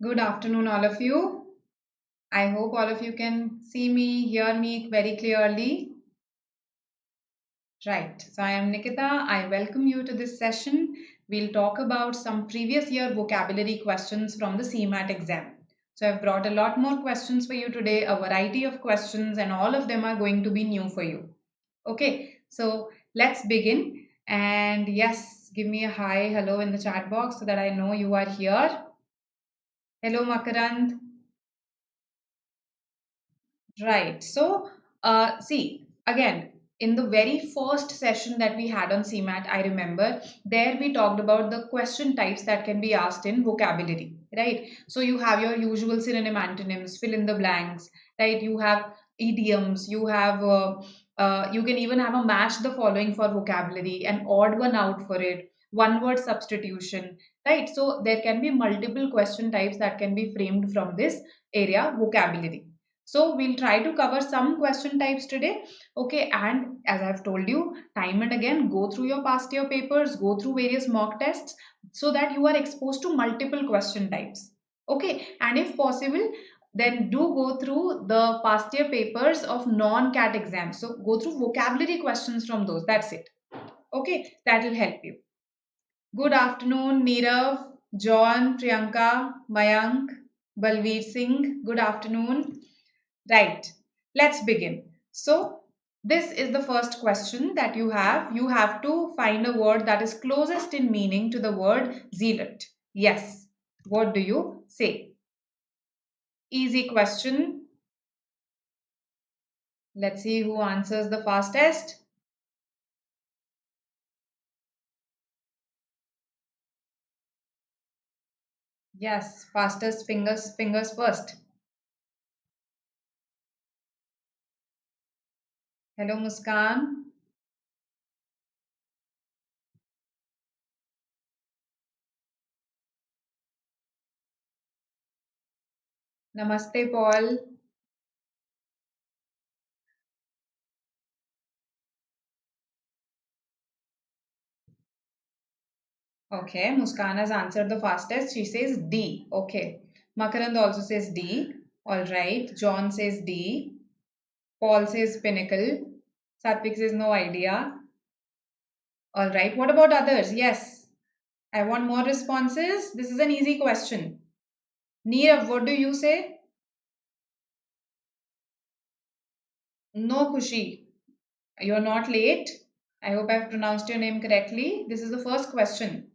Good afternoon, all of you. I hope all of you can see me, hear me very clearly. Right. So I am Nikita. I welcome you to this session. We'll talk about some previous year vocabulary questions from the CMAT exam. So I've brought a lot more questions for you today, a variety of questions, and all of them are going to be new for you. Okay. So let's begin. And yes, give me a hi, hello in the chat box so that I know you are here. Hello, Makarand. Right. So, see, again, in the very first session that we had on CMAT, I remember there we talked about the question types that can be asked in vocabulary, right? So, you have your usual synonym antonyms, fill in the blanks, right? You have idioms, you can even have a match the following for vocabulary, an odd one out for it, one word substitution, right? So, there can be multiple question types that can be framed from this area, vocabulary. So we'll try to cover some question types today. Okay, and as I've told you, time and again, go through your past year papers, go through various mock tests so that you are exposed to multiple question types. Okay, and if possible, then do go through the past year papers of non-CAT exams. So go through vocabulary questions from those. That's it. Okay, that will help you. Good afternoon, Neerav, John, Priyanka, Mayank, Balveer Singh. Good afternoon. Right, let's begin. So, this is the first question that you have. You have to find a word that is closest in meaning to the word zealot. Yes. What do you say? Easy question. Let's see who answers the fastest. Yes, fastest fingers first. Hello, Muskan. Namaste, Paul. Okay, Muskan has answered the fastest. She says D. Okay. Makarand also says D. All right. John says D. Paul says pinnacle. Satvik says no idea. All right. What about others? Yes. I want more responses. This is an easy question. Neerav, what do you say? No, Kushi. You're not late. I hope I've pronounced your name correctly. This is the first question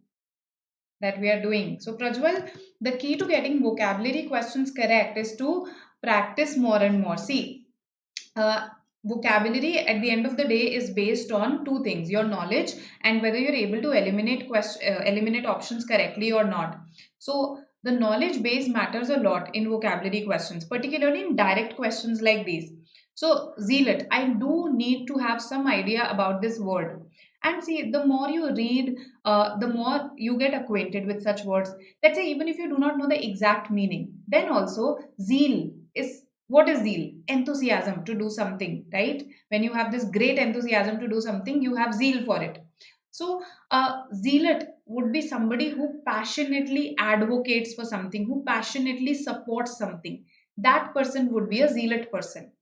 that we are doing. So, Prajwal, the key to getting vocabulary questions correct is to practice more and more. See, uh, vocabulary at the end of the day is based on two things: your knowledge and whether you're able to eliminate options correctly or not. So the knowledge base matters a lot in vocabulary questions, particularly in direct questions like these. So zealot, I do need to have some idea about this word. And see, the more you read, the more you get acquainted with such words. Let's say even if you do not know the exact meaning, then also zeal is, what is zeal? Enthusiasm to do something, right? When you have this great enthusiasm to do something, you have zeal for it. So, zealot would be somebody who passionately advocates for something, who passionately supports something. That person would be a zealot person.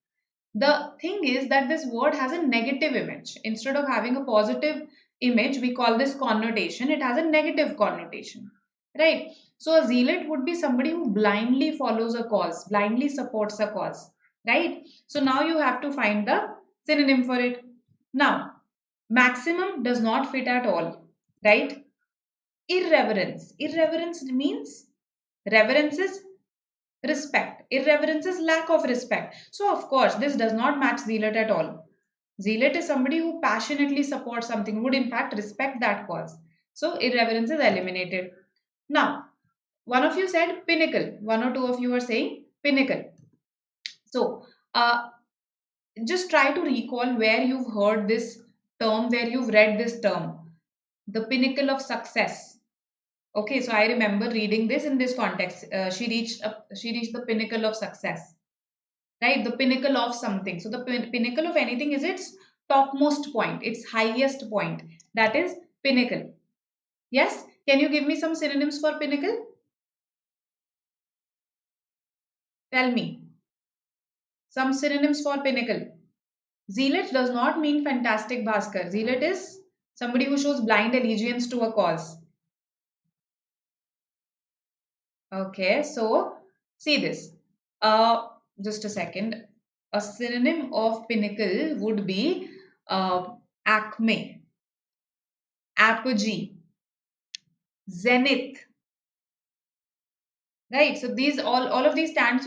The thing is that this word has a negative image. Instead of having a positive image, we call this connotation. It has a negative connotation, right? So a zealot would be somebody who blindly follows a cause, blindly supports a cause, right? So now you have to find the synonym for it. Now, maximum does not fit at all, right? Irreverence. Irreverence means reverence is respect. Irreverence is lack of respect. So, of course, this does not match zealot at all. Zealot is somebody who passionately supports something, would in fact respect that cause. So, irreverence is eliminated. Now, one of you said pinnacle. One or two of you are saying pinnacle. So, just try to recall where you've heard this term, where you've read this term. The pinnacle of success. Okay, so I remember reading this in this context. She reached the pinnacle of success, right? The pinnacle of something. So the pinnacle of anything is its topmost point, its highest point. That is pinnacle. Yes. Can you give me some synonyms for pinnacle? Tell me some synonyms for pinnacle. Zealot does not mean fantastic Bhaskar. Zealot is somebody who shows blind allegiance to a cause. Okay, so see this. Uh, just a second. A synonym of pinnacle would be acme, apogee, zenith. Right. So these all of these stand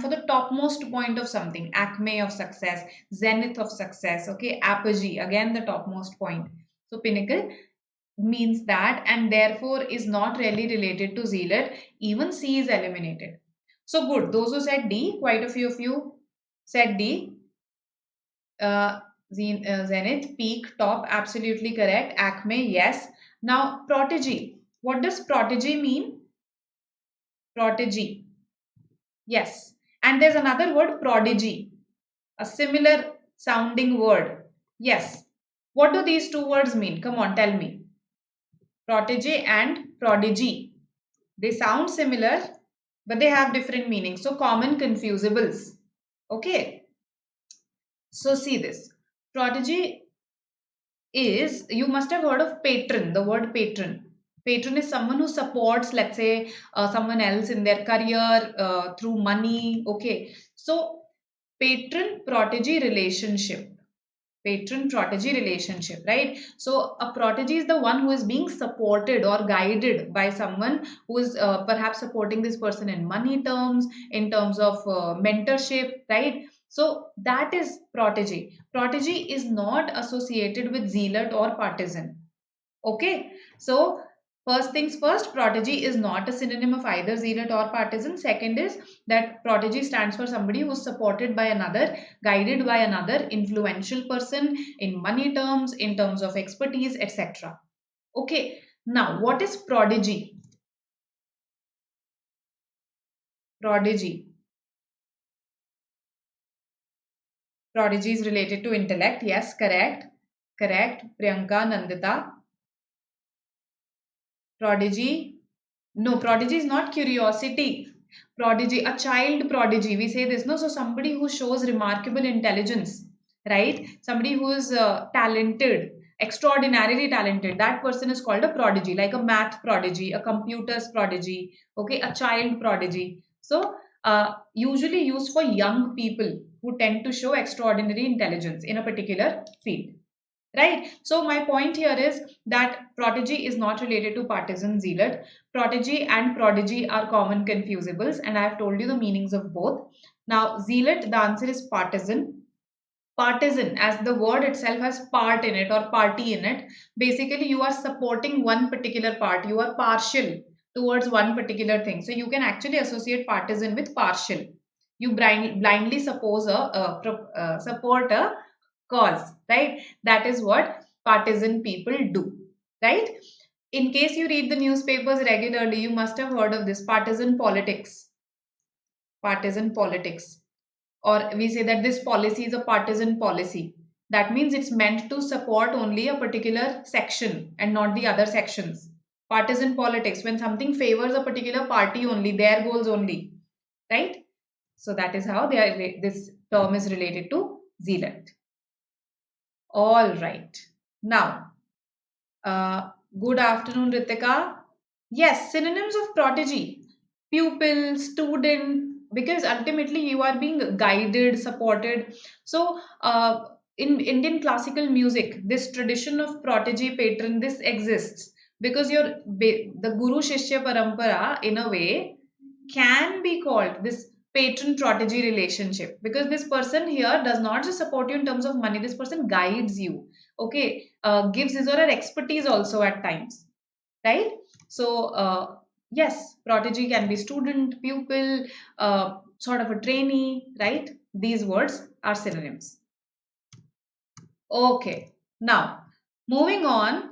for the topmost point of something. Acme of success, zenith of success. Okay, apogee again the topmost point. So pinnacle means that, and therefore is not really related to zealot. Even C is eliminated. So good. Those who said D, quite a few of you said D. Uh, zenith, peak, top, absolutely correct. Acme, yes. Now protege. What does protege mean? Protege. Yes. And there's another word, prodigy, a similar sounding word. Yes. What do these two words mean? Come on, tell me. Protege and prodigy. They sound similar, but they have different meanings. So, common confusables. Okay. So, see this. Prodigy is, you must have heard of patron, the word patron. Patron is someone who supports, let's say, someone else in their career through money. Okay. So, patron protege relationship. Patron protege relationship, right? So a protege is the one who is being supported or guided by someone who is perhaps supporting this person in money terms, in terms of mentorship, right? So that is protege. Protege is not associated with zealot or partisan. Okay, so first things first, protege is not a synonym of either zealot or partisan. Second is that protege stands for somebody who is supported by another, guided by another influential person in money terms, in terms of expertise, etc. Okay, now what is prodigy? Prodigy. Prodigy is related to intellect. Yes, correct. Correct. Priyanka, Nandita. Prodigy. No, prodigy is not curiosity. Prodigy, a child prodigy. We say this, no? So somebody who shows remarkable intelligence, right? Somebody who is talented, extraordinarily talented. That person is called a prodigy, like a math prodigy, a computer's prodigy, okay, a child prodigy. So usually used for young people who tend to show extraordinary intelligence in a particular field. Right. So my point here is that protege is not related to partisan zealot. Protege and prodigy are common confusables, and I have told you the meanings of both. Now, zealot, the answer is partisan. Partisan, as the word itself has part in it or party in it. Basically, you are supporting one particular part. You are partial towards one particular thing. So you can actually associate partisan with partial. You blindly support a cause, right? That is what partisan people do, right? In case you read the newspapers regularly, you must have heard of this partisan politics. Partisan politics. Or we say that this policy is a partisan policy. That means it's meant to support only a particular section and not the other sections. Partisan politics, when something favors a particular party only, their goals only, right? So that is how this term is related to zealot. All right. Now, good afternoon, Ritika. Yes, synonyms of prodigy, pupil, student, because ultimately you are being guided, supported. So, in Indian classical music, this tradition of protege patron, this exists because the Guru Shishya Parampara, in a way, can be called this patron protege relationship, because this person here does not just support you in terms of money, this person guides you, okay, gives his or her expertise also at times, right? So yes, protege can be student, pupil, sort of a trainee, right? These words are synonyms. Okay, now moving on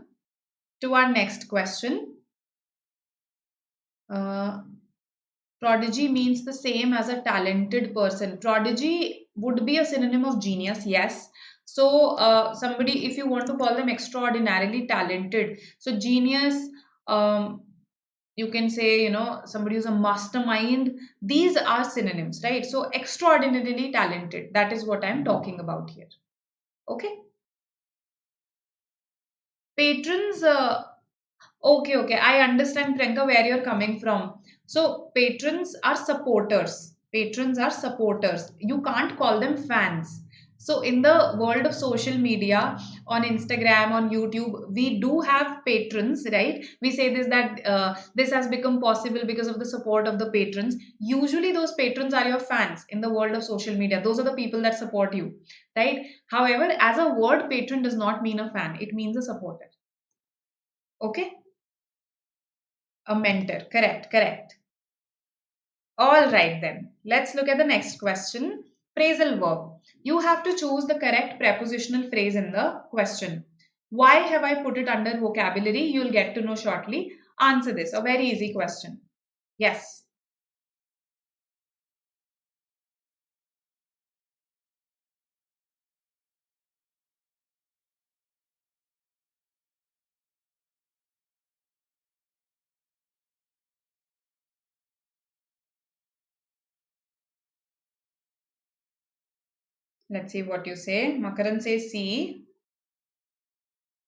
to our next question. uh, Prodigy means the same as a talented person. Prodigy would be a synonym of genius, yes. So, somebody, if you want to call them extraordinarily talented, so genius, um, You can say, somebody who's a mastermind. These are synonyms, right? So extraordinarily talented, that is what I'm talking about here. Okay. Patrons, okay, okay. I understand, Priyanka, where you're coming from. So, patrons are supporters. Patrons are supporters. You can't call them fans. So, in the world of social media, on Instagram, on YouTube, we do have patrons, right? We say this that this has become possible because of the support of the patrons. Usually, those patrons are your fans in the world of social media. Those are the people that support you, right? However, as a word, patron does not mean a fan, it means a supporter. Okay. A mentor. Correct, correct. All right, then. Let's look at the next question. Phrasal verb. You have to choose the correct prepositional phrase in the question. Why have I put it under vocabulary? You'll get to know shortly. Answer this. A very easy question. Yes. Let's see what you say. Makaran says C.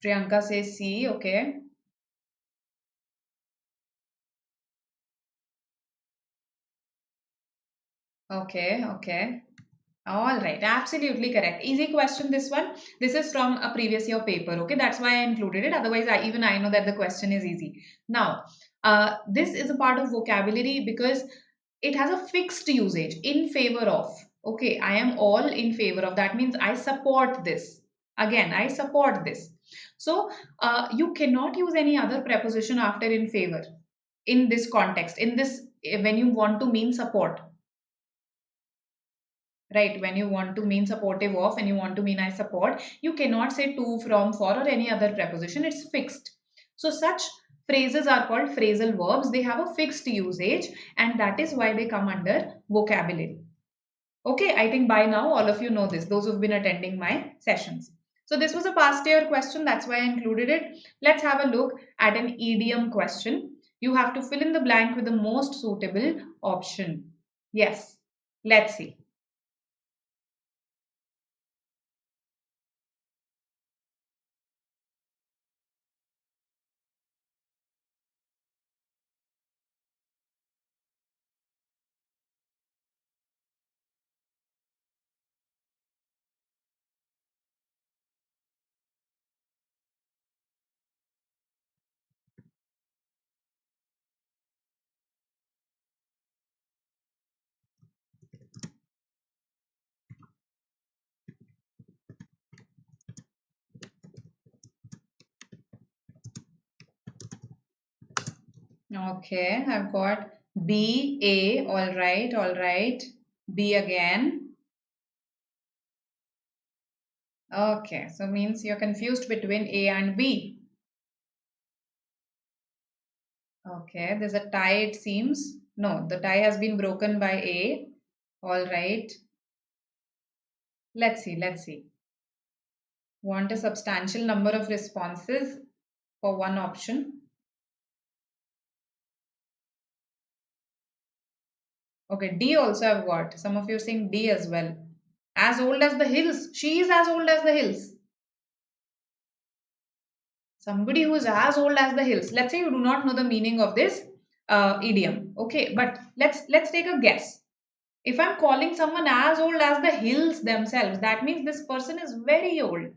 Priyanka says C. Okay. Okay. Okay. All right, absolutely correct. Easy question, this one. This is from a previous year paper. Okay, that's why I included it. Otherwise, I know that the question is easy. Now, this is a part of vocabulary because it has a fixed usage in favor of. Okay, I am all in favor of. That means I support this. Again, I support this. So, you cannot use any other preposition after in favor in this context. In this, when you want to mean support, right? When you want to mean supportive of and you want to mean I support, you cannot say to, from, for, or any other preposition. It's fixed. So such phrases are called phrasal verbs. They have a fixed usage, and that is why they come under vocabulary. Okay, I think by now all of you know this, those who've been attending my sessions. So this was a past year question, that's why I included it. Let's have a look at an idiom question. You have to fill in the blank with the most suitable option. Yes, let's see. Okay, I've got B, A, all right, all right. B again. Okay, so means you're confused between A and B. Okay, there's a tie, it seems. No, the tie has been broken by A. All right. Let's see, let's see. Want a substantial number of responses for one option. Okay, D also I've got. Some of you are saying D as well. As old as the hills. She is as old as the hills. Somebody who is as old as the hills. Let's say you do not know the meaning of this idiom. Okay, but let's take a guess. If I'm calling someone as old as the hills themselves, that means this person is very old,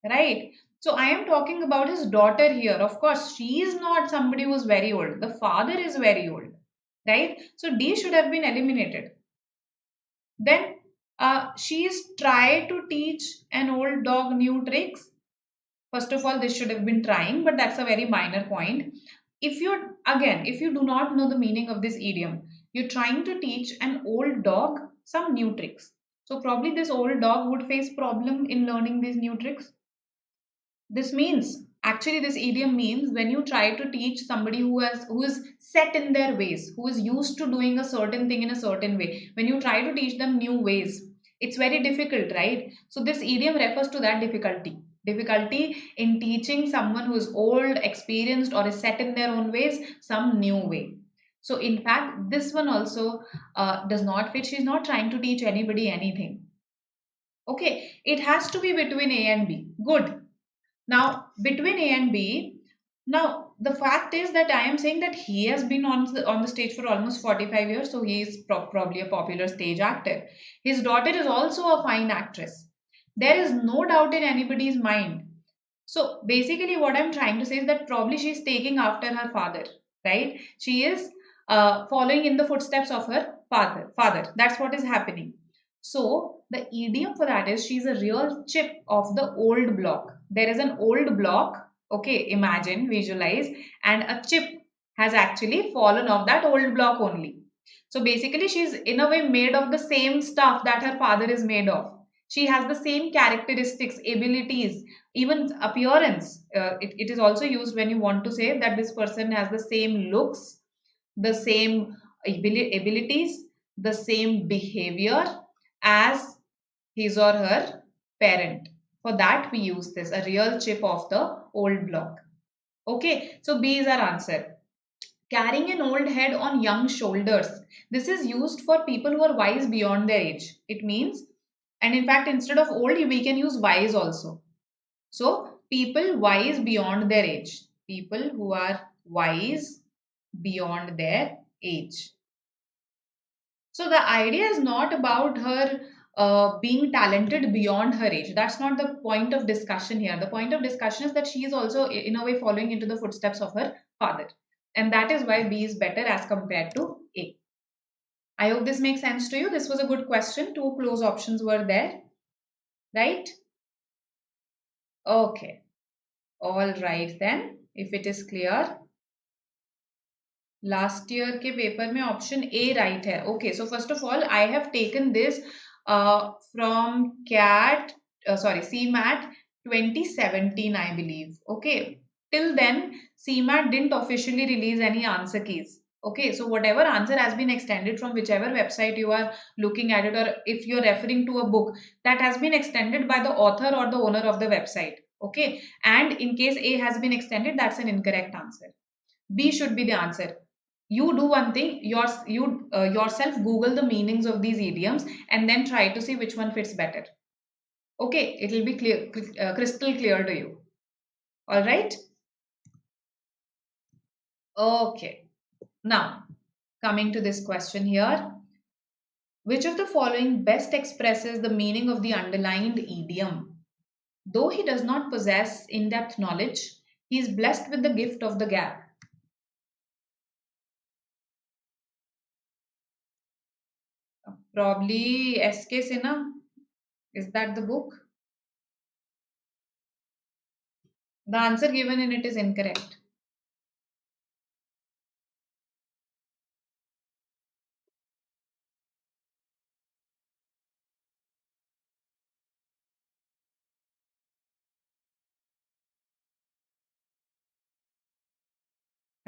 right? So I am talking about his daughter here. Of course, she is not somebody who is very old. The father is very old, right? So D should have been eliminated. Then she's tried to teach an old dog new tricks. First of all, this should have been trying, but that's a very minor point. If you do not know the meaning of this idiom, you're trying to teach an old dog some new tricks. So probably this old dog would face problem in learning these new tricks. This means, actually this idiom means when you try to teach somebody who is set in their ways, who is used to doing a certain thing in a certain way, when you try to teach them new ways, it's very difficult, right? So this idiom refers to that difficulty. Difficulty in teaching someone who is old, experienced, or is set in their own ways some new way. So, in fact, this one also does not fit. She's not trying to teach anybody anything. Okay, it has to be between A and B. Good. Now, between A and B, now the fact is that I am saying that he has been on the stage for almost 45 years, so he is probably a popular stage actor. His daughter is also a fine actress. There is no doubt in anybody's mind. So basically, what I'm trying to say is that probably she's taking after her father, right? She is following in the footsteps of her father. Father. That's what is happening. So the idiom for that is she's a real chip of the old block. There is an old block. Okay, imagine, visualize, and a chip has actually fallen off that old block only. So basically, she's in a way made of the same stuff that her father is made of. She has the same characteristics, abilities, even appearance. It is also used when you want to say that this person has the same looks, the same abilities, the same behavior as his or her parent. For that, we use this, a real chip of the old block. Okay, so B is our answer. Carrying an old head on young shoulders. This is used for people who are wise beyond their age. It means, and in fact, instead of old, we can use wise also. So, people wise beyond their age. People who are wise beyond their age. So, the idea is not about her being talented beyond her age. That's not the point of discussion here. The point of discussion is that she is also, in a way, following into the footsteps of her father. And that is why B is better as compared to A. I hope this makes sense to you. This was a good question. Two close options were there, right? Okay. All right then. If it is clear. Last year के paper में option A right है. Okay. So first of all, I have taken this from CMAT 2017, I believe. Okay. Till then, CMAT didn't officially release any answer keys. Okay, so whatever answer has been extended from whichever website you are looking at it, or if you're referring to a book, that has been extended by the author or the owner of the website. Okay, and in case A has been extended, that's an incorrect answer. B should be the answer. You do one thing, yourself Google the meanings of these idioms and then try to see which one fits better. Okay, it will be clear, crystal clear to you. All right. Okay. Now, coming to this question here. Which of the following best expresses the meaning of the underlined idiom? Though he does not possess in-depth knowledge, he is blessed with the gift of the gab. Probably S.K. Sinha. Is that the book? The answer given in it is incorrect.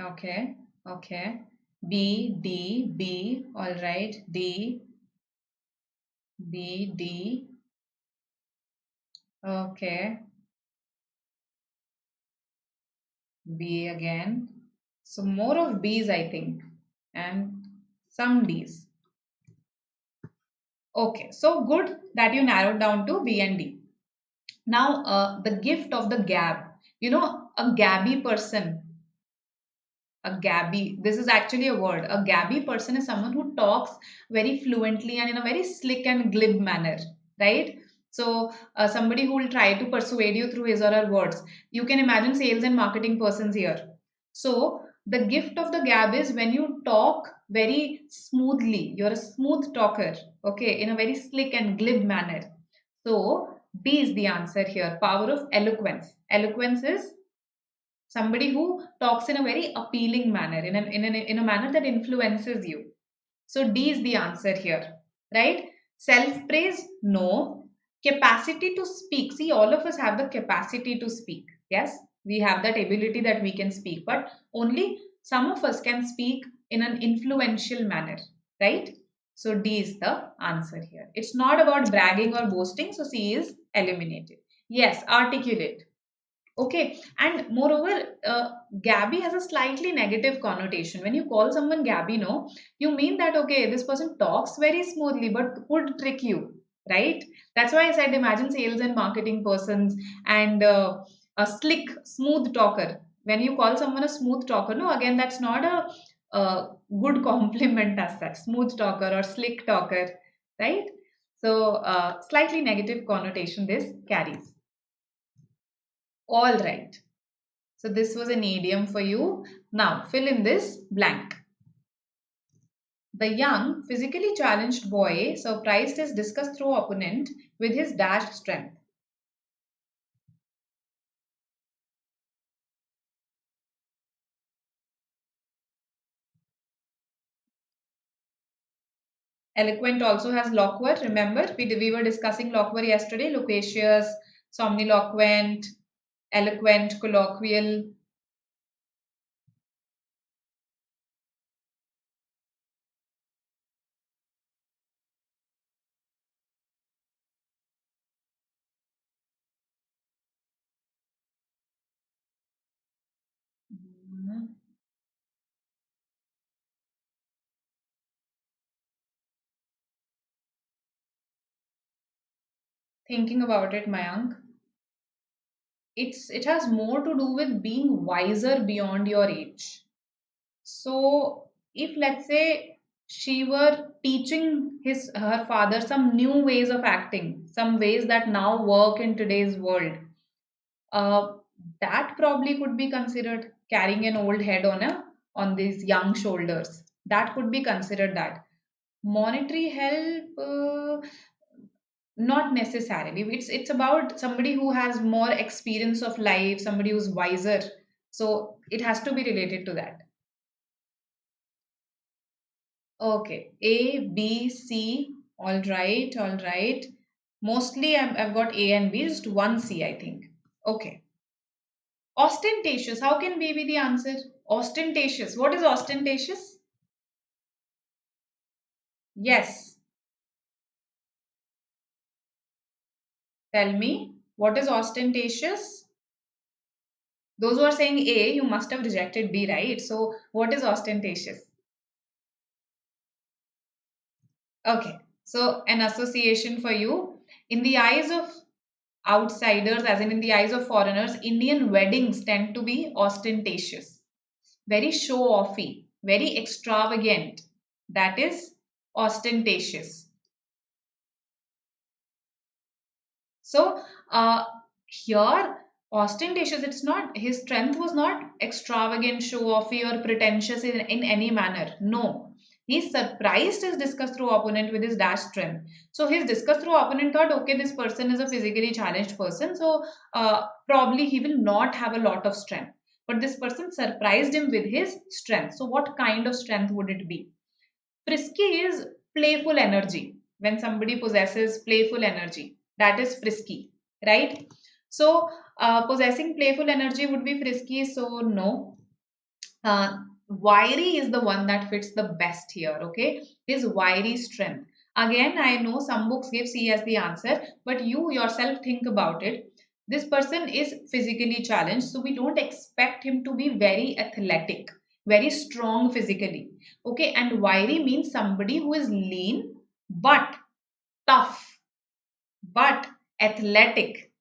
Okay, okay. B, D, B, all right. D, B, D. Okay. B again. So more of B's, I think, and some D's. Okay, so good that you narrowed down to B and D. Now, the gift of the gab. You know, a gabby person. A gabby. This is actually a word. A gabby person is someone who talks very fluently and in a very slick and glib manner, right? So, somebody who will try to persuade you through his or her words. You can imagine sales and marketing persons here. So, the gift of the gab is when you talk very smoothly. You're a smooth talker, okay, in a very slick and glib manner. So, B is the answer here. Power of eloquence. Eloquence is somebody who talks in a very appealing manner, in a manner that influences you. So D is the answer here, right? Self-praise, no. Capacity to speak. See, all of us have the capacity to speak. Yes, we have that ability that we can speak, but only some of us can speak in an influential manner, right? So D is the answer here. It's not about bragging or boasting, so C is eliminated. Yes, articulate. Okay, and moreover, Gabby has a slightly negative connotation. When you call someone Gabby, no, you mean that okay, this person talks very smoothly but could trick you, right? That's why I said imagine sales and marketing persons and a slick, smooth talker. When you call someone a smooth talker, no, again, that's not a good compliment as such. Smooth talker or slick talker, right? So, slightly negative connotation this carries. All right. So this was an idiom for you. Now fill in this blank. The young, physically challenged boy surprised his discus throw opponent with his dashed strength. Eloquent also has loquer. Remember, we were discussing loquer yesterday. Loquacious, somniloquent, eloquent, colloquial. Mhm. Thinking about it, Mayank, it has more to do with being wiser beyond your age. So, if let's say she were teaching her father some new ways of acting, some ways that now work in today's world, uh, that probably could be considered carrying an old head on these young shoulders. That could be considered that. Monetary help, not necessarily. It's about somebody who has more experience of life, somebody who's wiser. So it has to be related to that. Okay, A, B, C. All right, all right. Mostly I've got A and B, just one C, I think. Okay. Ostentatious. How can B be the answer? Ostentatious. What is ostentatious? Yes. Tell me. What is ostentatious? Those who are saying A, you must have rejected B, right? So, what is ostentatious? Okay. So, an association for you. In the eyes of outsiders, as in the eyes of foreigners, Indian weddings tend to be ostentatious, very show offy, very extravagant. That is ostentatious. So here, ostentatious, it's not, his strength was not extravagant, show offy, or pretentious in any manner. No. He surprised his discus throw opponent with his dash strength. So his discus throw opponent thought, okay, this person is a physically challenged person, so probably he will not have a lot of strength. But this person surprised him with his strength. So what kind of strength would it be? Frisky is playful energy. When somebody possesses playful energy, that is frisky, right? So, possessing playful energy would be frisky. So, no. Wiry is the one that fits the best here, okay? His wiry strength. Again, I know some books give C as the answer, but you yourself think about it. This person is physically challenged, so we don't expect him to be very athletic, very strong physically. Okay, and wiry means somebody who is lean but tough, but athletic.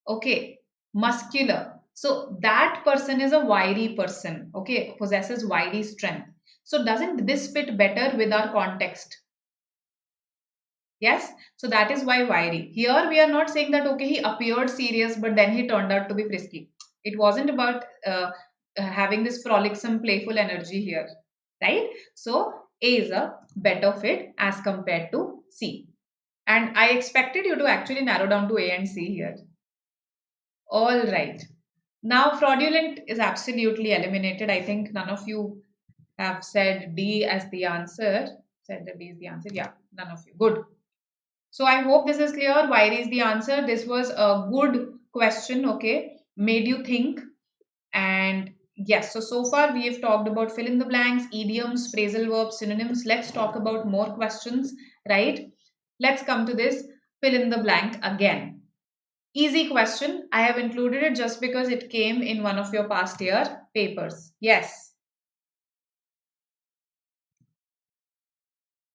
Okay, muscular. So that person is a wiry person. Okay, possesses wiry strength. So doesn't this fit better with our context? Yes, so that is why wiry. Here we are not saying that okay, he appeared serious, but then he turned out to be frisky. It wasn't about having this frolicsome, playful energy here, right? So A is a better fit as compared to C. And I expected you to actually narrow down to A and C here. All right. Now, fraudulent is absolutely eliminated. I think none of you have said D as the answer. Said that D is the answer. Yeah, none of you. Good. So I hope this is clear. Why is the answer? This was a good question. Okay, made you think. And yes, so far we have talked about fill in the blanks, idioms, phrasal verbs, synonyms. Let's talk about more questions. Right? Let's come to this fill in the blank again. Easy question. I have included it just because it came in one of your past year papers. Yes.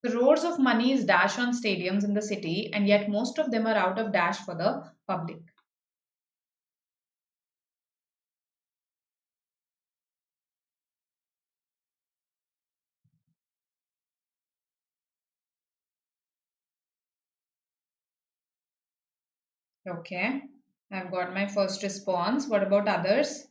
Crores of money is dash on stadiums in the city, and yet most of them are out of dash for the public. Okay. I've got my first response. What about others?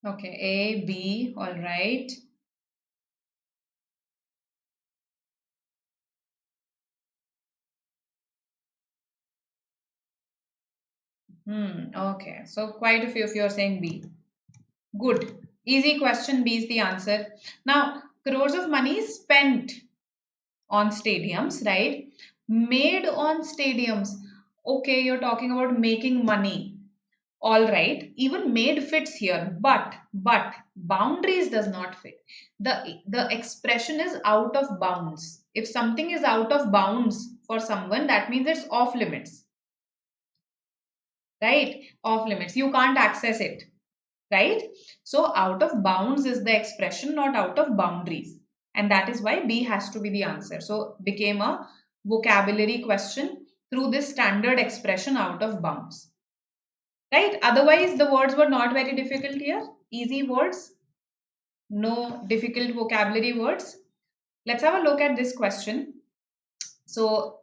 Okay. A, B. All right. Okay. So quite a few of you are saying B. Good. Easy question. B is the answer. Now, crores of money is spent on stadiums, right? Made on stadiums. Okay, you're talking about making money. All right, even made fits here, but boundaries does not fit. The expression is out of bounds. If something is out of bounds for someone, that means it's off limits, right? Off limits. You can't access it, right? So out of bounds is the expression, not out of boundaries. And that is why B has to be the answer. So became a vocabulary question through this standard expression out of bounds. Right? Otherwise, the words were not very difficult here. Easy words, no difficult vocabulary words. Let's have a look at this question. So,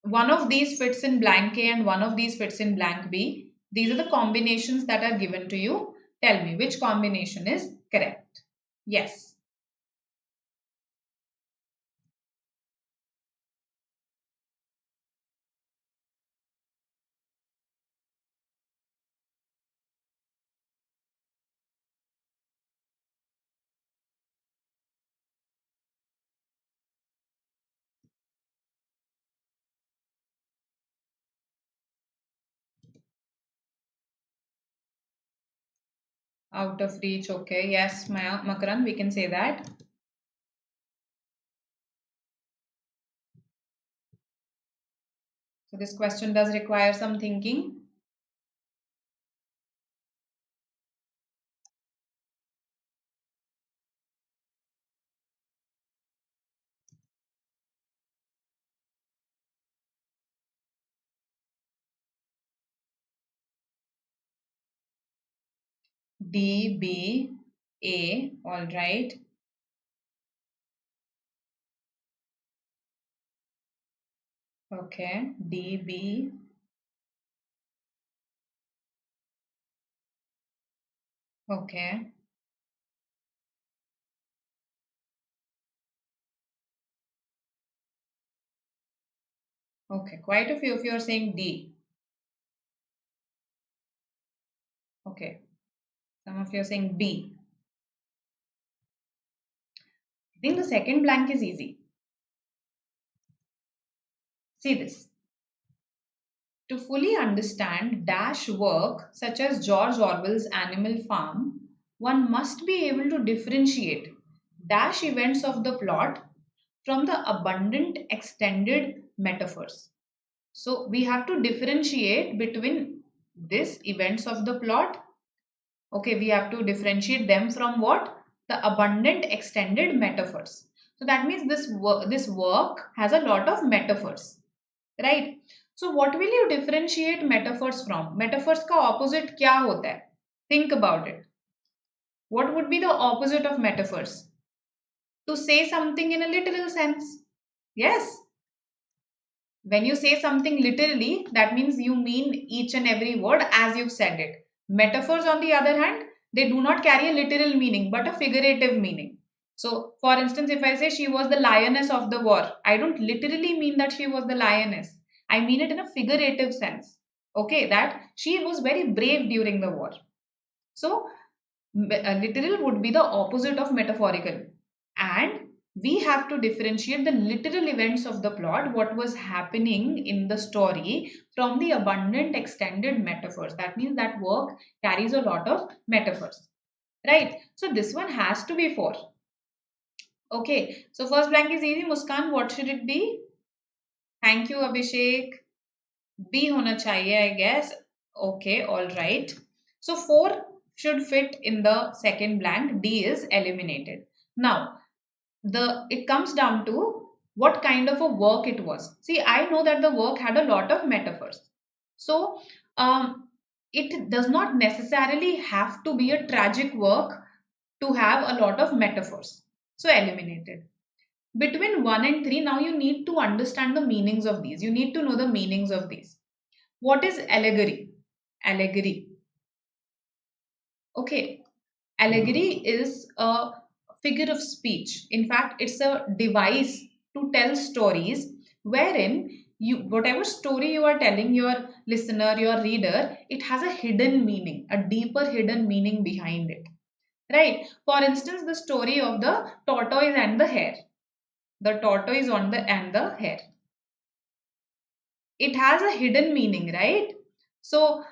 one of these fits in blank A and one of these fits in blank B. These are the combinations that are given to you. Tell me which combination is correct. Yes. Out of reach. Okay. Yes, Maya, Makaran, we can say that. So, this question does require some thinking. D, B, A. All right. Okay. D, B. Okay. Okay. Quite a few of you are saying D. Okay. Some of you are saying B. I think the second blank is easy. See this. To fully understand dash work such as George Orwell's Animal Farm, one must be able to differentiate dash events of the plot from the abundant extended metaphors. So we have to differentiate between this events of the plot. Okay, we have to differentiate them from what? The abundant extended metaphors. So that means this work has a lot of metaphors, right? So what will you differentiate metaphors from? Metaphors का opposite क्या होता है? Think about it. What would be the opposite of metaphors? To say something in a literal sense. Yes. When you say something literally, that means you mean each and every word as you've said it. Metaphors, on the other hand, they do not carry a literal meaning but a figurative meaning. So, for instance, if I say she was the lioness of the war, I don't literally mean that she was the lioness. I mean it in a figurative sense. Okay, that she was very brave during the war. So, literal would be the opposite of metaphorical. And we have to differentiate the literal events of the plot, what was happening in the story, from the abundant extended metaphors. That means that work carries a lot of metaphors. right? So this one has to be 4. Okay, so first blank is easy. Muskan, what should it be? Thank you, Abhishek. B होना चाहिए, I guess. Okay, all right. So 4 should fit in the second blank. D is eliminated. Now, it comes down to what kind of a work it was. See, I know that the work had a lot of metaphors. So, um, it does not necessarily have to be a tragic work to have a lot of metaphors. So, eliminated. Between 1 and 3, now you need to understand the meanings of these. You need to know the meanings of these. What is allegory? Allegory. Okay. Allegory is a figure of speech. In fact, it's a device to tell stories wherein whatever story you are telling your listener, your reader, it has a hidden meaning, a deeper hidden meaning behind it. Right? For instance, the story of the tortoise and the hare. The tortoise and the hare. It has a hidden meaning, right? So,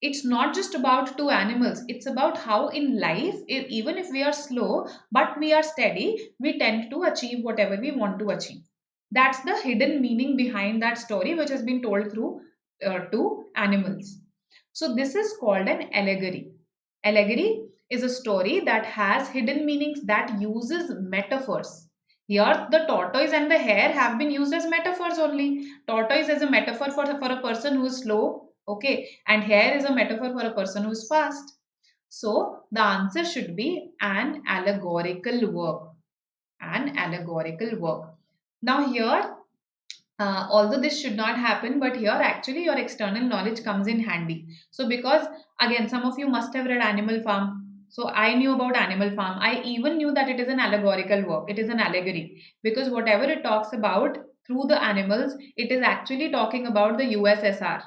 it's not just about two animals. It's about how in life, even if we are slow, but we are steady, we tend to achieve whatever we want to achieve. That's the hidden meaning behind that story, which has been told through two animals. So, this is called an allegory. Allegory is a story that has hidden meanings, that uses metaphors. Here, the tortoise and the hare have been used as metaphors only. Tortoise is a metaphor for a person who is slow, okay, and hare is a metaphor for a person who is fast. So, the answer should be an allegorical work. An allegorical work. Now, here, although this should not happen, but here actually your external knowledge comes in handy. So because again, some of you must have read Animal Farm. So I knew about Animal Farm. I even knew that it is an allegorical work. It is an allegory because whatever it talks about through the animals, it is actually talking about the USSR,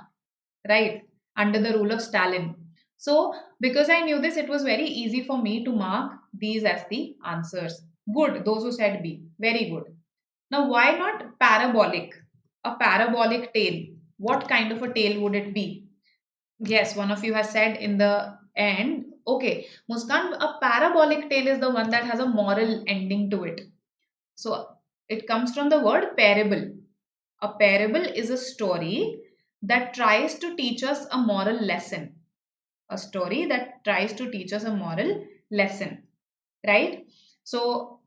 right? Under the rule of Stalin. So because I knew this, it was very easy for me to mark these as the answers. Good. Those who said B. Very good. Now, why not parabolic? A parabolic tale. What kind of a tale would it be? Yes, one of you has said in the end. Okay, Muskan, a parabolic tale is the one that has a moral ending to it. So it comes from the word parable. A parable is a story that tries to teach us a moral lesson. A story that tries to teach us a moral lesson, right? So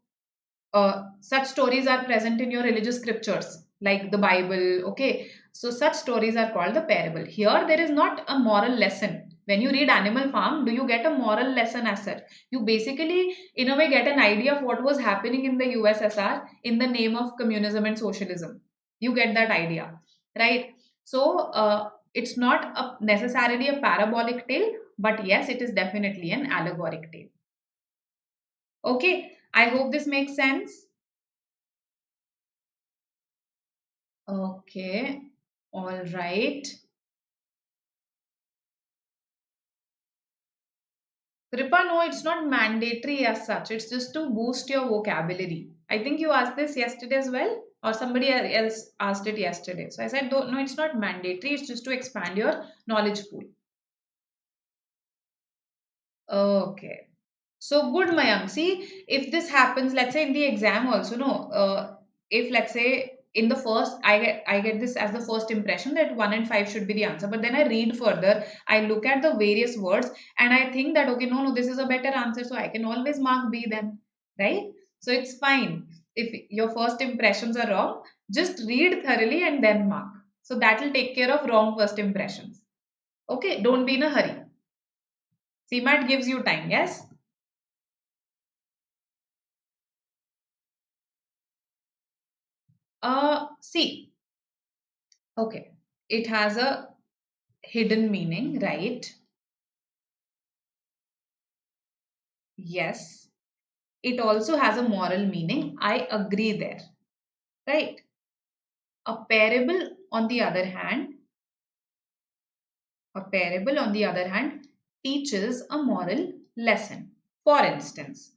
such stories are present in your religious scriptures like the Bible. Okay, so such stories are called the parable. Here there is not a moral lesson. When you read Animal Farm, do you get a moral lesson as such? You basically in a way get an idea of what was happening in the USSR in the name of communism and socialism. You get that idea, right? So it's not necessarily a parabolic tale, but yes, it is definitely an allegoric tale. Okay, I hope this makes sense. Okay, all right. Kripa, no, it's not mandatory as such. It's just to boost your vocabulary. I think you asked this yesterday as well, or somebody else asked it yesterday. So I said, no, it's not mandatory. It's just to expand your knowledge pool. Okay. So good, Mayank. See, if this happens, let's say in the exam also, no, if let's say in the first, I get this as the first impression that 1 and 5 should be the answer, but then I read further, I look at the various words, and I think that okay, no, this is a better answer, so I can always mark B then, right? So it's fine. If your first impressions are wrong, just read thoroughly and then mark. So that will take care of wrong first impressions. Okay, don't be in a hurry. CMAT gives you time, yes? See, okay, it has a hidden meaning, right? Yes. It also has a moral meaning. I agree there, right? A parable, on the other hand, a parable, on the other hand, teaches a moral lesson. For instance,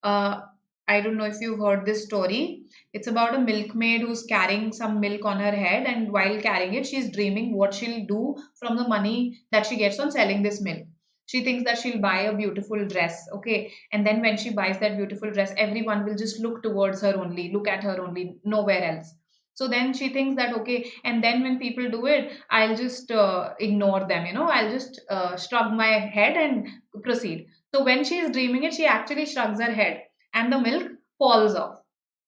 uh, I don't know if you've heard this story. It's about a milkmaid who's carrying some milk on her head, and while carrying it, she's dreaming what she'll do from the money that she gets on selling this milk. She thinks that she'll buy a beautiful dress, okay, and then when she buys that beautiful dress, everyone will just look towards her only, look at her only, nowhere else. So then she thinks that okay, and then when people do it, I'll just ignore them, I'll just shrug my head and proceed. So when she is dreaming it, she actually shrugs her head and the milk falls off.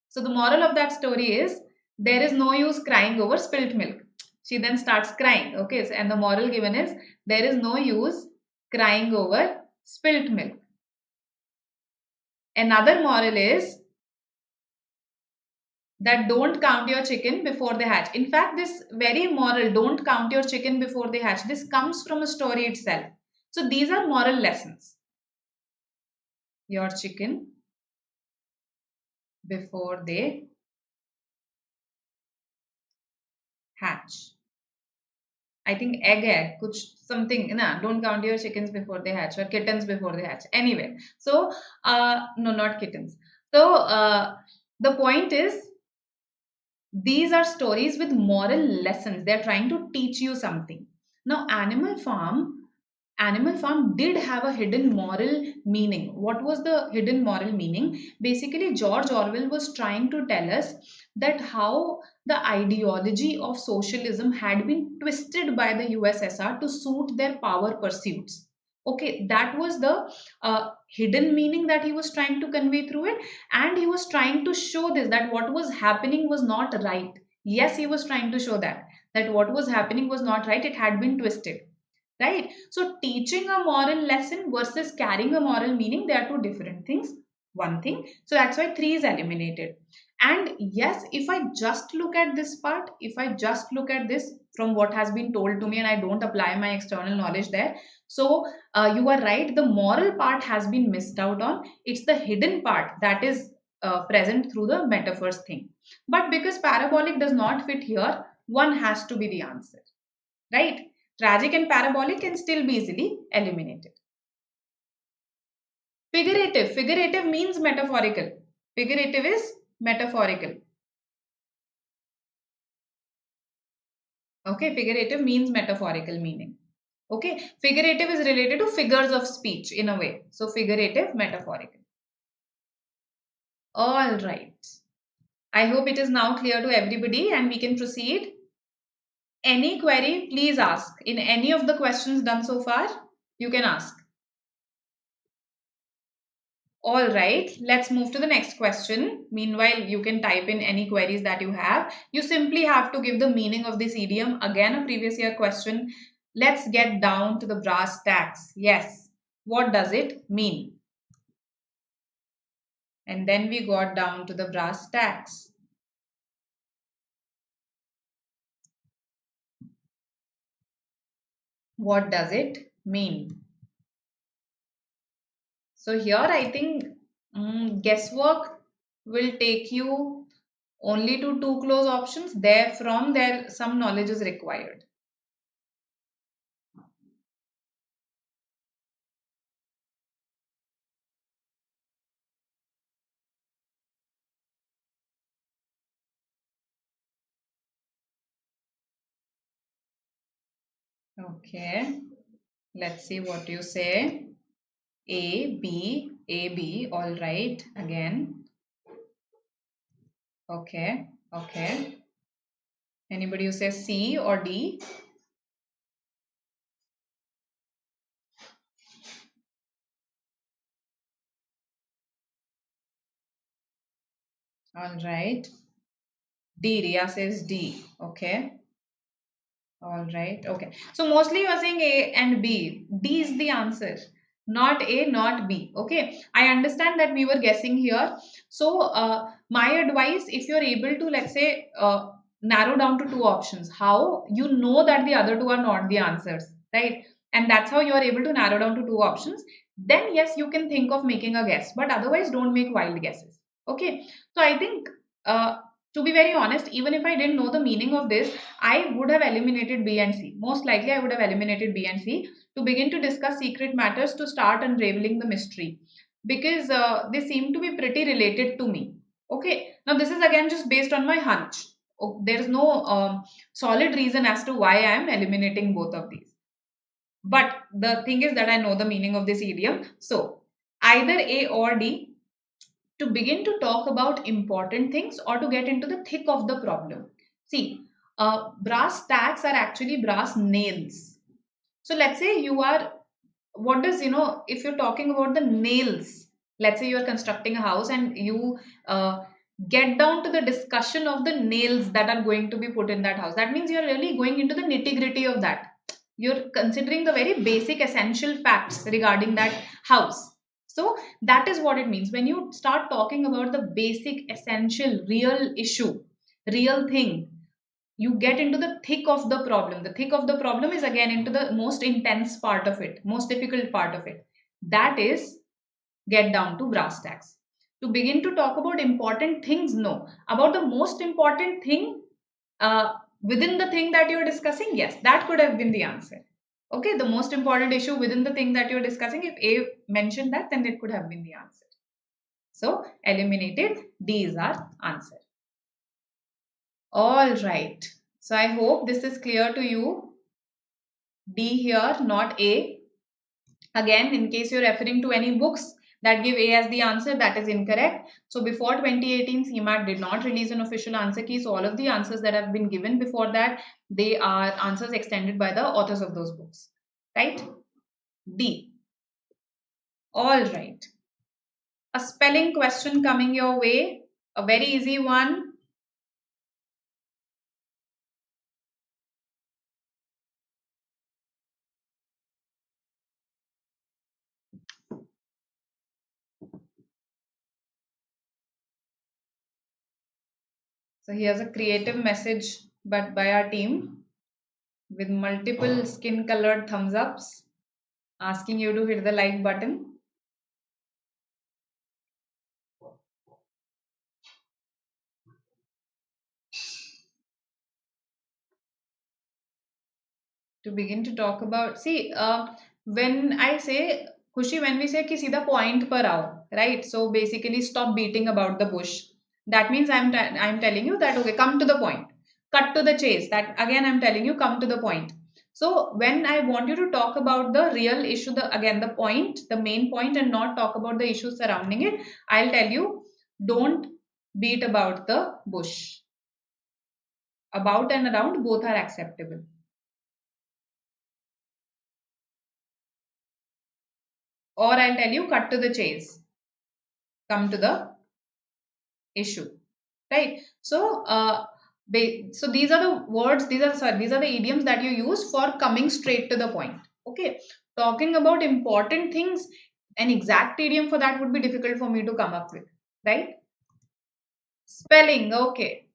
So the moral of that story is there is no use crying over spilt milk. She then starts crying. Okay, so, and the moral given is there is no use crying over spilt milk. Another moral is that don't count your chicken before they hatch. In fact, this very moral, don't count your chicken before they hatch, this comes from a story itself. So these are moral lessons. Your chicken before they hatch. I think egg hai, kuch something, na, don't count your chickens before they hatch or kittens before they hatch. Anyway, so, no, not kittens. So, the point is, these are stories with moral lessons. They're trying to teach you something. Now, Animal Farm did have a hidden moral meaning. What was the hidden moral meaning? Basically, George Orwell was trying to tell us that how the ideology of socialism had been twisted by the USSR to suit their power pursuits. Okay, that was the hidden meaning that he was trying to convey through it, and he was trying to show this that what was happening was not right. Yes, he was trying to show that what was happening was not right. It had been twisted, right? So teaching a moral lesson versus carrying a moral meaning, they are two different things. One thing, so that's why 3 is eliminated. And yes, if I just look at this part, if I just look at this from what has been told to me and I don't apply my external knowledge there, so you are right, the moral part has been missed out on. It's the hidden part that is present through the metaphors thing. But because parabolic does not fit here, one has to be the answer, right? Tragic and parabolic can still be easily eliminated. Figurative. Figurative means metaphorical. Figurative is metaphorical. Okay, figurative means metaphorical meaning. Okay, figurative is related to figures of speech in a way. So figurative, metaphorical. All right. I hope it is now clear to everybody and we can proceed. Any query, please ask. In any of the questions done so far, you can ask. All right, let's move to the next question. Meanwhile, you can type in any queries that you have. You simply have to give the meaning of this idiom. Again, a previous year question. Let's get down to the brass tacks. Yes, what does it mean? And then we got down to the brass tacks. What does it mean? So here I think guesswork will take you only to 2 close options. Therefrom, there some knowledge is required. Okay, let's see what you say. A, B, all right, again. Okay, okay. Anybody who says C or D? All right. D, Ria says D. Okay. All right. Okay. So mostly you are saying A and B. D is the answer. Not A, not B. Okay. I understand that we were guessing here. So my advice, if you're able to, let's say, narrow down to 2 options, how you know that the other 2 are not the answers, right? And that's how you are able to narrow down to 2 options. Then yes, you can think of making a guess. But otherwise, don't make wild guesses. Okay. So I think to be very honest, even if I didn't know the meaning of this, I would have eliminated B and C. Most likely, I would have eliminated B and C to begin to discuss secret matters to start unraveling the mystery because they seem to be pretty related to me. Okay, now this is again just based on my hunch. Oh, there is no solid reason as to why I am eliminating both of these. But the thing is that I know the meaning of this idiom. So either A or D, to begin to talk about important things or to get into the thick of the problem. See, brass tacks are actually brass nails. So let's say you are, what does, if you're talking about the nails, let's say you are constructing a house and you get down to the discussion of the nails that are going to be put in that house. That means you're really going into the nitty gritty of that. You're considering the very basic essential facts regarding that house. So that is what it means when you start talking about the basic essential real issue, real thing. You get into the thick of the problem. The thick of the problem is again into the most intense part of it, most difficult part of it. That is, get down to brass tacks. To begin to talk about important things, no. About the most important thing within the thing that you're discussing, yes, that could have been the answer. Okay, the most important issue within the thing that you're discussing, if A mentioned that, then it could have been the answer. So, eliminated, D is our answer. All right. So, I hope this is clear to you. D here, not A. Again, in case you're referring to any books that give A as the answer, that is incorrect. So before 2018, CMAT did not release an official answer key. So all of the answers that have been given before that, they are answers extended by the authors of those books. Right? D. All right. A spelling question coming your way. A very easy one. So here's a creative message but by our team with multiple skin colored thumbs ups asking you to hit the like button. To begin to talk about, see, when I say Khushi, when we say ki सीधा point पर आओ, right? So basically stop beating about the bush. That means I'm telling you that okay, come to the point, cut to the chase. That again I'm telling you, come to the point. So when I want you to talk about the real issue, the point, the main point, and not talk about the issues surrounding it, I'll tell you, don't beat about the bush. About and around both are acceptable. Or I'll tell you, cut to the chase, come to the issue, right? So, so these are the words, these are the idioms that you use for coming straight to the point. Okay, talking about important things, an exact idiom for that would be difficult for me to come up with, right? Spelling, okay,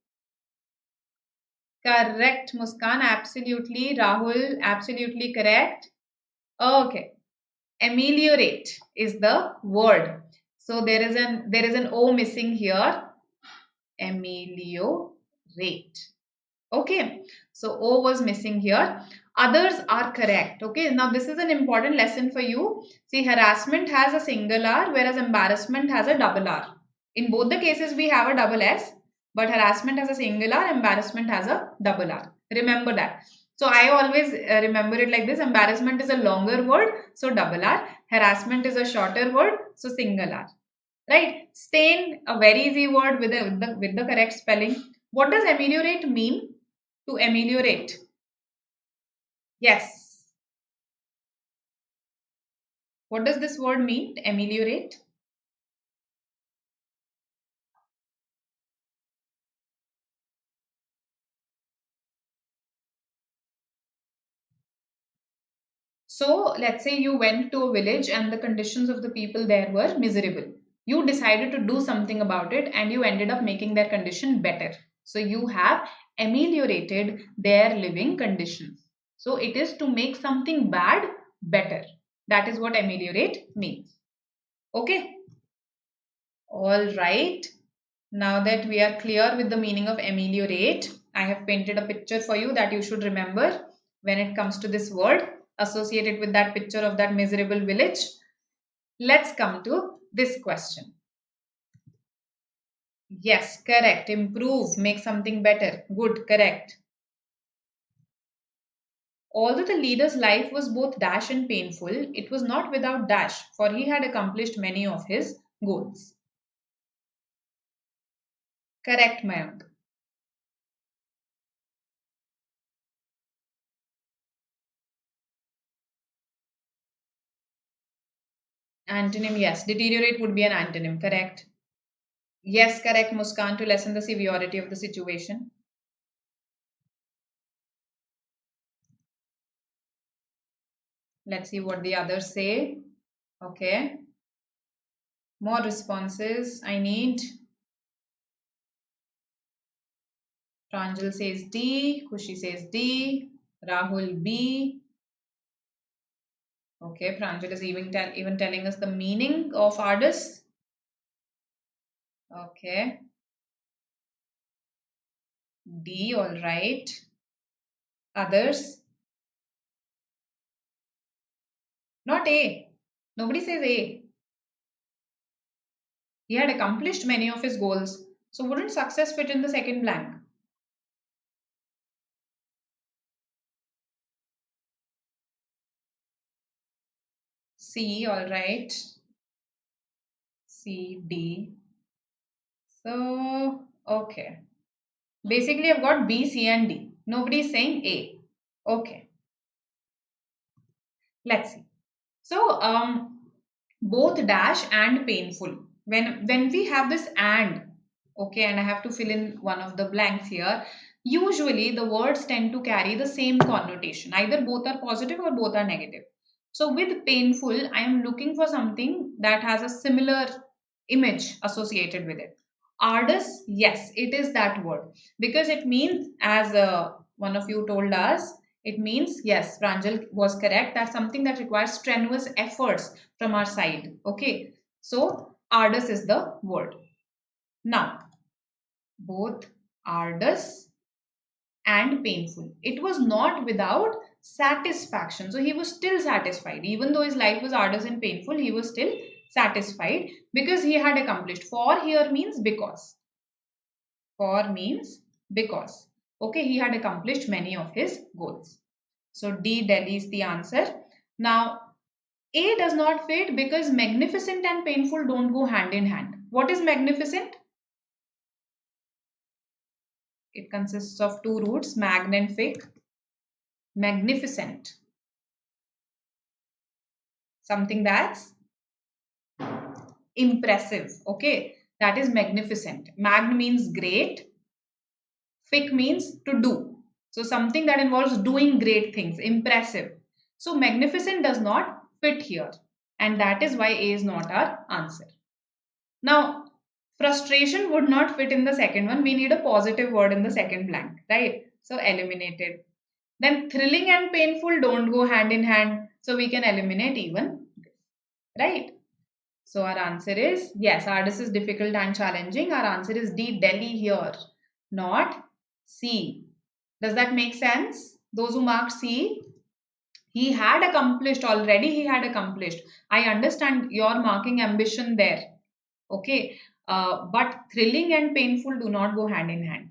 correct, Muskan, absolutely, Rahul, absolutely correct. Okay, ameliorate is the word. So there is an O missing here. Ameliorate. Okay, so O was missing here. Others are correct. Okay, now this is an important lesson for you. See, harassment has a single R, whereas embarrassment has a double R. In both the cases, we have a double S, but harassment has a single R, embarrassment has a double R. Remember that. So I always remember it like this. Embarrassment is a longer word, so double R. Harassment is a shorter word, so single R. Right? Stain, a very easy word with the correct spelling. What does ameliorate mean? To ameliorate. Yes. What does this word mean? Ameliorate. So let's say you went to a village and the conditions of the people there were miserable. You decided to do something about it and you ended up making their condition better. So you have ameliorated their living conditions. So it is to make something bad better. That is what ameliorate means. Okay. All right. Now that we are clear with the meaning of ameliorate, I have painted a picture for you that you should remember when it comes to this word associated with that picture of that miserable village. Let's come to this question. Yes, correct. Improve, make something better. Good, correct. Although the leader's life was both dash and painful, it was not without dash, for he had accomplished many of his goals. Correct, Mayank. Antonym, yes. Deteriorate would be an antonym, correct? Yes, correct, Muskan, to lessen the severity of the situation. Let's see what the others say. Okay. More responses. I need. Pranjal says D. Kushi says D. Rahul B. Okay, Pranjal is even telling us the meaning of Ardis. Okay. D, all right. Others? Not A. Nobody says A. He had accomplished many of his goals. So wouldn't success fit in the second blank? C, all right. C, D. So, okay. Basically, I've got B, C, and D. Nobody is saying A. Okay. Let's see. So, both dash and painful. When we have this and, okay, and I have to fill in one of the blanks here, usually the words tend to carry the same connotation. Either both are positive or both are negative. So with painful, I am looking for something that has a similar image associated with it. Arduous, yes, it is that word because it means, as one of you told us, it means, yes, Pranjal was correct. That's something that requires strenuous efforts from our side. Okay, so arduous is the word. Now, both arduous and painful. It was not without satisfaction. So he was still satisfied. Even though his life was arduous and painful, he was still satisfied because he had accomplished. For here means because. For means because. Okay, he had accomplished many of his goals. So D, Delhi is the answer. Now, A does not fit because magnificent and painful don't go hand in hand. What is magnificent? It consists of two roots, magn and fic. Magnificent. Something that's impressive. Okay, that is magnificent. Magn means great. Fic means to do. So something that involves doing great things, impressive. So magnificent does not fit here. And that is why A is not our answer. Now, frustration would not fit in the second one. We need a positive word in the second blank, right? So eliminated. Then thrilling and painful don't go hand in hand. So we can eliminate even this, right? So our answer is yes, artist is difficult and challenging. Our answer is D, Delhi here, not C. Does that make sense? Those who marked C, he had accomplished already, he had accomplished. I understand your marking ambition there. Okay. But thrilling and painful do not go hand in hand.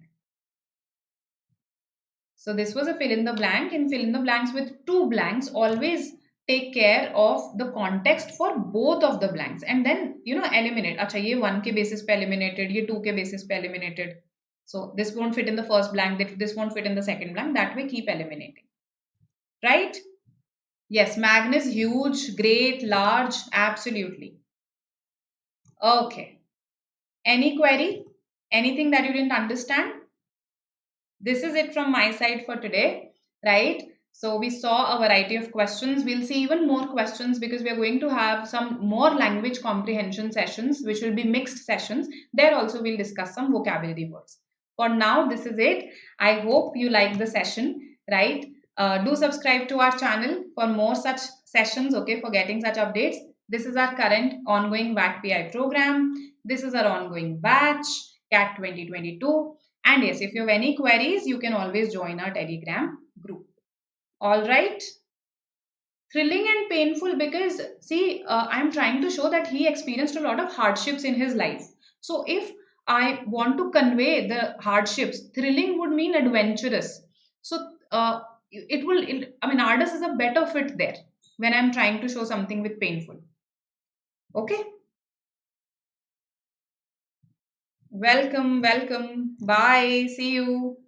So this was a fill in the blank. In fill in the blanks with two blanks, always take care of the context for both of the blanks and then eliminate. Acha, ye 1 ke basis pe eliminated, ye 2 ke basis pe eliminated. So this won't fit in the first blank, this won't fit in the second blank. That way keep eliminating. Right? Yes, magn is huge, great, large, absolutely. Okay. Any query? Anything that you didn't understand? This is it from my side for today, right? So we saw a variety of questions. We'll see even more questions because we are going to have some more language comprehension sessions, which will be mixed sessions. There also we'll discuss some vocabulary words. For now, this is it. I hope you like the session, right? Do subscribe to our channel for more such sessions, okay, for getting such updates. This is our current ongoing VAT PI program. This is our ongoing batch, CAT 2022. And yes, if you have any queries, you can always join our Telegram group. All right. Thrilling and painful because, see, I'm trying to show that he experienced a lot of hardships in his life. So if I want to convey the hardships, thrilling would mean adventurous. So I mean, artist is a better fit there when I'm trying to show something with painful. Okay. Welcome, welcome. Bye. See you.